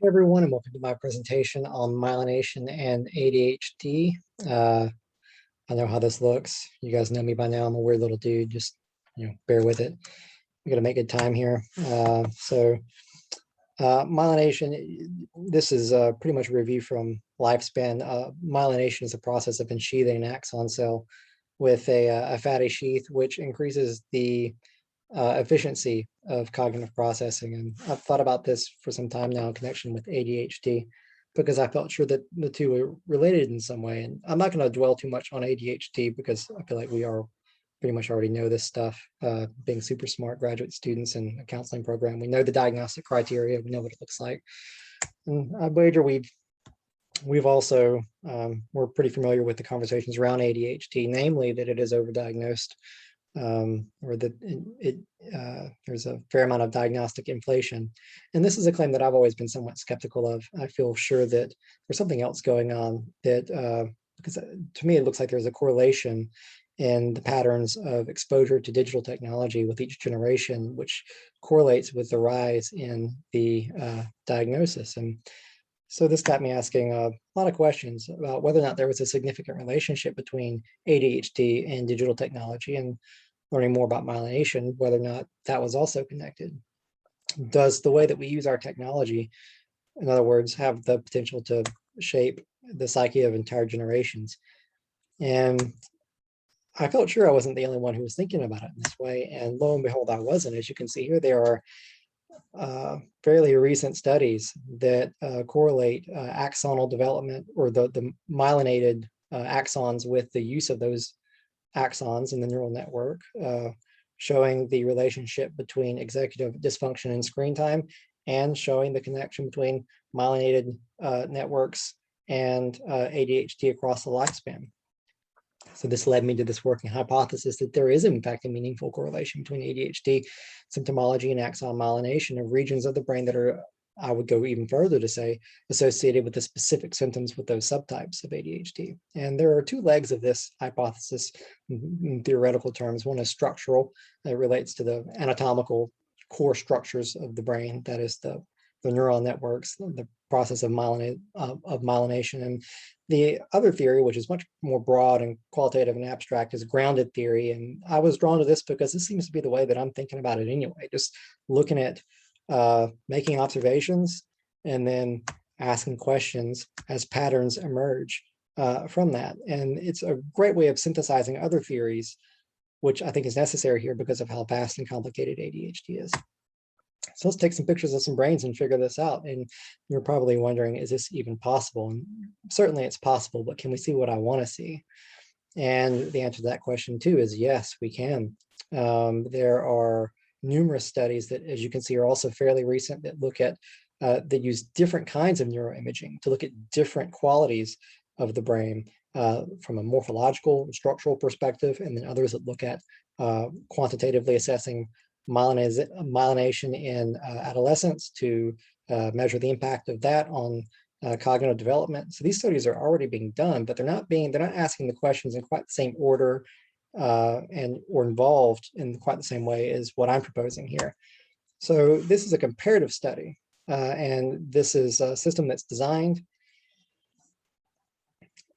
Hey everyone, and welcome to my presentation on myelination and ADHD. I know how this looks. You guys know me by now. I'm a weird little dude. Just bear with it. We got to make good time here. Myelination. This is pretty much a review from Lifespan. Myelination is a process of ensheathing an axon cell with a fatty sheath, which increases the efficiency of cognitive processing. And I've thought about this for some time now in connection with ADHD because I felt sure that the two were related in some way. And I'm not going to dwell too much on ADHD because I feel like we are pretty much already know this stuff, being super smart graduate students in a counseling program. We know the diagnostic criteria, we know what it looks like. And I wager we've also, we're pretty familiar with the conversations around ADHD, namely that it is overdiagnosed, or that there's a fair amount of diagnostic inflation. And this is a claim that I've always been somewhat skeptical of. I feel sure that there's something else going on that, because to me, it looks like there's a correlation in the patterns of exposure to digital technology with each generation, which correlates with the rise in the diagnosis. And so this got me asking a lot of questions about whether or not there was a significant relationship between ADHD and digital technology, and learning more about myelination, whether or not that was also connected. Does the way that we use our technology, in other words, have the potential to shape the psyche of entire generations? And I felt sure I wasn't the only one who was thinking about it in this way. And lo and behold, I wasn't. As you can see here, there are fairly recent studies that correlate axonal development, or the myelinated axons, with the use of those axons in the neural network, showing the relationship between executive dysfunction and screen time, and showing the connection between myelinated networks and ADHD across the lifespan. So this led me to this working hypothesis that there is in fact a meaningful correlation between ADHD symptomology and axon myelination of regions of the brain that are, I would go even further to say, associated with the specific symptoms with those subtypes of ADHD. And there are two legs of this hypothesis in theoretical terms. One is structural. It relates to the anatomical core structures of the brain, that is the neural networks, the process of myelination. And the other theory, which is much more broad and qualitative and abstract, is grounded theory. And I was drawn to this because this seems to be the way that I'm thinking about it anyway, just looking at making observations and then asking questions as patterns emerge from that. And it's a great way of synthesizing other theories, which I think is necessary here because of how vast and complicated ADHD is. So let's take some pictures of some brains and figure this out. And you're probably wondering, is this even possible? And certainly it's possible, but can we see what I want to see? And the answer to that question too is yes, we can. There are numerous studies that, as you can see, are also fairly recent, that look at, that use different kinds of neuroimaging to look at different qualities of the brain from a morphological and structural perspective, and then others that look at quantitatively assessing myelination in adolescence to measure the impact of that on cognitive development. So these studies are already being done, but they're not asking the questions in quite the same order or involved in quite the same way as what I'm proposing here. So this is a comparative study, and this is a system that's designed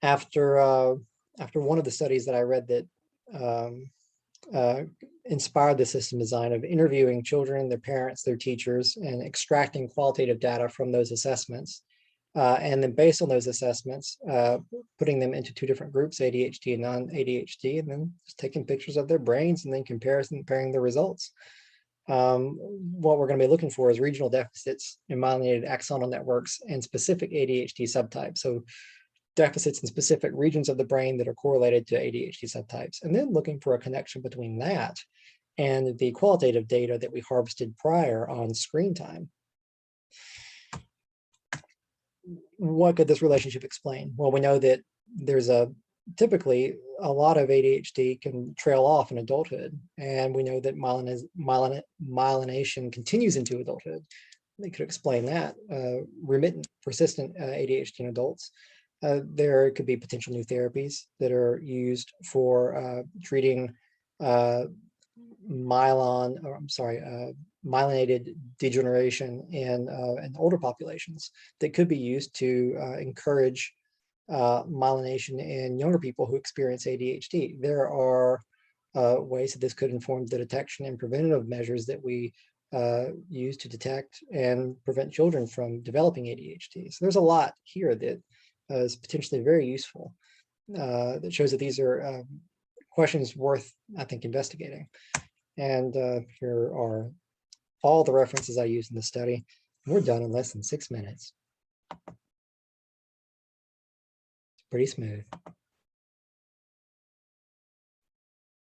after one of the studies that I read that inspired the system design of interviewing children, their parents, their teachers, and extracting qualitative data from those assessments. And then based on those assessments, putting them into two different groups, ADHD and non-ADHD, and then just taking pictures of their brains and then comparing the results. What we're going to be looking for is regional deficits in myelinated axonal networks and specific ADHD subtypes. So deficits in specific regions of the brain that are correlated to ADHD subtypes, and then looking for a connection between that and the qualitative data that we harvested prior on screen time. What could this relationship explain? Well, we know that there's typically a lot of ADHD can trail off in adulthood, and we know that myelination continues into adulthood. They could explain that. Remittent, persistent ADHD in adults. There could be potential new therapies that are used for treating myelinated degeneration in older populations that could be used to encourage myelination in younger people who experience ADHD. There are ways that this could inform the detection and preventative measures that we use to detect and prevent children from developing ADHD. So there's a lot here that is potentially very useful, that shows that these are questions worth, I think, investigating. And here are all the references I used in the study. We're done in less than 6 minutes. It's pretty smooth.